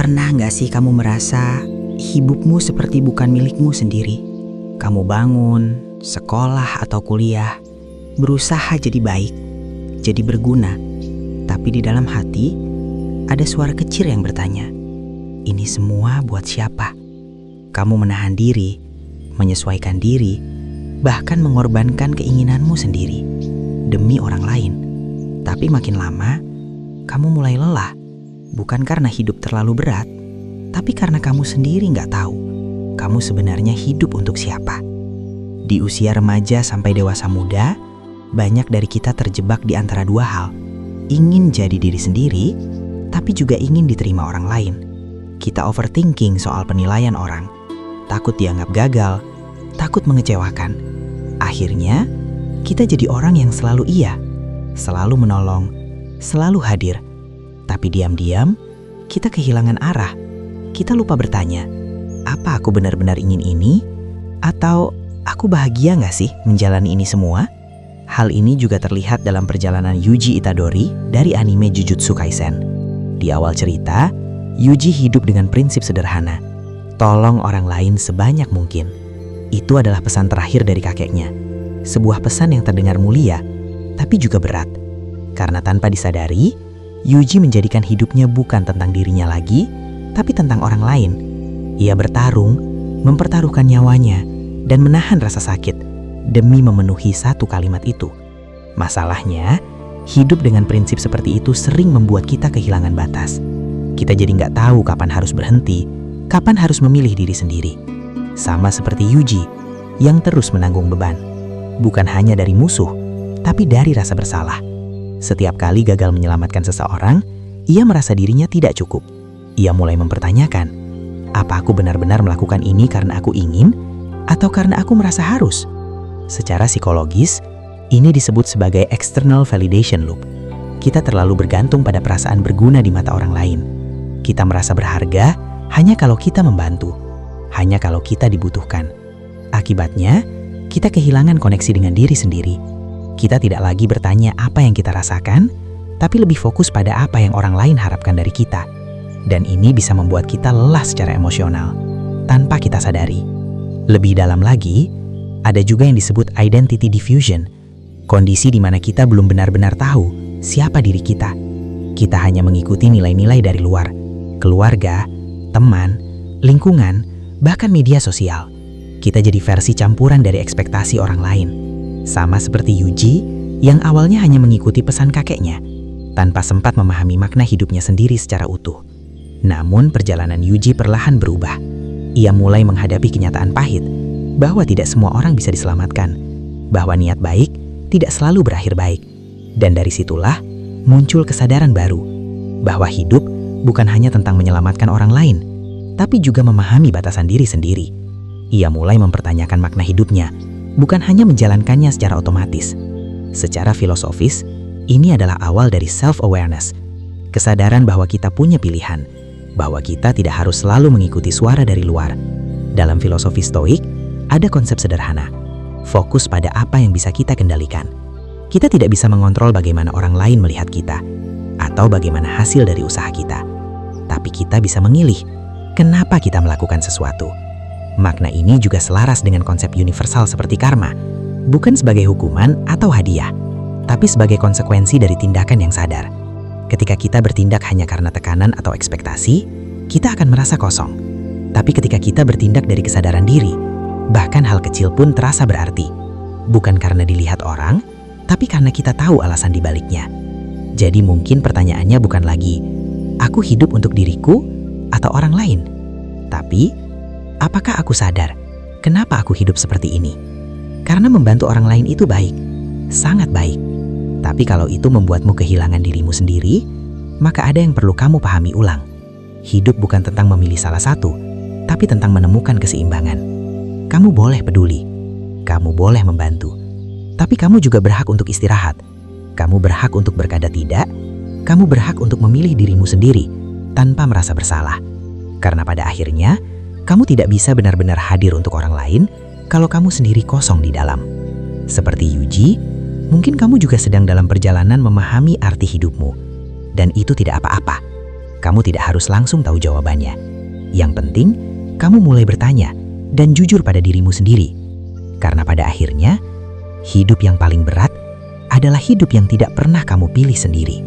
Pernah nggak sih kamu merasa hidupmu seperti bukan milikmu sendiri? Kamu bangun, sekolah atau kuliah, berusaha jadi baik, jadi berguna. Tapi di dalam hati, ada suara kecil yang bertanya, ini semua buat siapa? Kamu menahan diri, menyesuaikan diri, bahkan mengorbankan keinginanmu sendiri demi orang lain. Tapi makin lama, kamu mulai lelah. Bukan karena hidup terlalu berat, tapi karena kamu sendiri nggak tahu kamu sebenarnya hidup untuk siapa. Di usia remaja sampai dewasa muda, banyak dari kita terjebak di antara dua hal. Ingin jadi diri sendiri, tapi juga ingin diterima orang lain. Kita overthinking soal penilaian orang, takut dianggap gagal, takut mengecewakan. Akhirnya, kita jadi orang yang selalu iya, selalu menolong, selalu hadir. Tapi diam-diam, kita kehilangan arah. Kita lupa bertanya, apa aku benar-benar ingin ini? Atau aku bahagia nggak sih menjalani ini semua? Hal ini juga terlihat dalam perjalanan Yuji Itadori dari anime Jujutsu Kaisen. Di awal cerita, Yuji hidup dengan prinsip sederhana. Tolong orang lain sebanyak mungkin. Itu adalah pesan terakhir dari kakeknya. Sebuah pesan yang terdengar mulia, tapi juga berat. Karena tanpa disadari, Yuji menjadikan hidupnya bukan tentang dirinya lagi, tapi tentang orang lain. Ia bertarung, mempertaruhkan nyawanya, dan menahan rasa sakit demi memenuhi satu kalimat itu. Masalahnya, hidup dengan prinsip seperti itu sering membuat kita kehilangan batas. Kita jadi nggak tahu kapan harus berhenti, kapan harus memilih diri sendiri. Sama seperti Yuji, yang terus menanggung beban. Bukan hanya dari musuh, tapi dari rasa bersalah. Setiap kali gagal menyelamatkan seseorang, ia merasa dirinya tidak cukup. Ia mulai mempertanyakan, apa aku benar-benar melakukan ini karena aku ingin, atau karena aku merasa harus? Secara psikologis, ini disebut sebagai external validation loop. Kita terlalu bergantung pada perasaan berguna di mata orang lain. Kita merasa berharga hanya kalau kita membantu, hanya kalau kita dibutuhkan. Akibatnya, kita kehilangan koneksi dengan diri sendiri. Kita tidak lagi bertanya apa yang kita rasakan, tapi lebih fokus pada apa yang orang lain harapkan dari kita. Dan ini bisa membuat kita lelah secara emosional, tanpa kita sadari. Lebih dalam lagi, ada juga yang disebut identity diffusion, kondisi di mana kita belum benar-benar tahu siapa diri kita. Kita hanya mengikuti nilai-nilai dari luar, keluarga, teman, lingkungan, bahkan media sosial. Kita jadi versi campuran dari ekspektasi orang lain. Sama seperti Yuji yang awalnya hanya mengikuti pesan kakeknya, tanpa sempat memahami makna hidupnya sendiri secara utuh. Namun perjalanan Yuji perlahan berubah. Ia mulai menghadapi kenyataan pahit, bahwa tidak semua orang bisa diselamatkan, bahwa niat baik tidak selalu berakhir baik. Dan dari situlah muncul kesadaran baru, bahwa hidup bukan hanya tentang menyelamatkan orang lain, tapi juga memahami batasan diri sendiri. Ia mulai mempertanyakan makna hidupnya, bukan hanya menjalankannya secara otomatis. Secara filosofis, ini adalah awal dari self-awareness. Kesadaran bahwa kita punya pilihan, bahwa kita tidak harus selalu mengikuti suara dari luar. Dalam filosofi Stoik, ada konsep sederhana. Fokus pada apa yang bisa kita kendalikan. Kita tidak bisa mengontrol bagaimana orang lain melihat kita, atau bagaimana hasil dari usaha kita. Tapi kita bisa memilih, kenapa kita melakukan sesuatu. Makna ini juga selaras dengan konsep universal seperti karma, bukan sebagai hukuman atau hadiah, tapi sebagai konsekuensi dari tindakan yang sadar. Ketika kita bertindak hanya karena tekanan atau ekspektasi, kita akan merasa kosong. Tapi ketika kita bertindak dari kesadaran diri, bahkan hal kecil pun terasa berarti. Bukan karena dilihat orang, tapi karena kita tahu alasan dibaliknya. Jadi mungkin pertanyaannya bukan lagi, aku hidup untuk diriku atau orang lain, tapi apakah aku sadar kenapa aku hidup seperti ini? Karena membantu orang lain itu baik, sangat baik. Tapi kalau itu membuatmu kehilangan dirimu sendiri, maka ada yang perlu kamu pahami ulang. Hidup bukan tentang memilih salah satu, tapi tentang menemukan keseimbangan. Kamu boleh peduli, kamu boleh membantu, tapi kamu juga berhak untuk istirahat. Kamu berhak untuk berkata tidak, kamu berhak untuk memilih dirimu sendiri tanpa merasa bersalah. Karena pada akhirnya, kamu tidak bisa benar-benar hadir untuk orang lain kalau kamu sendiri kosong di dalam. Seperti Yuji, mungkin kamu juga sedang dalam perjalanan memahami arti hidupmu. Dan itu tidak apa-apa. Kamu tidak harus langsung tahu jawabannya. Yang penting, kamu mulai bertanya dan jujur pada dirimu sendiri. Karena pada akhirnya, hidup yang paling berat adalah hidup yang tidak pernah kamu pilih sendiri.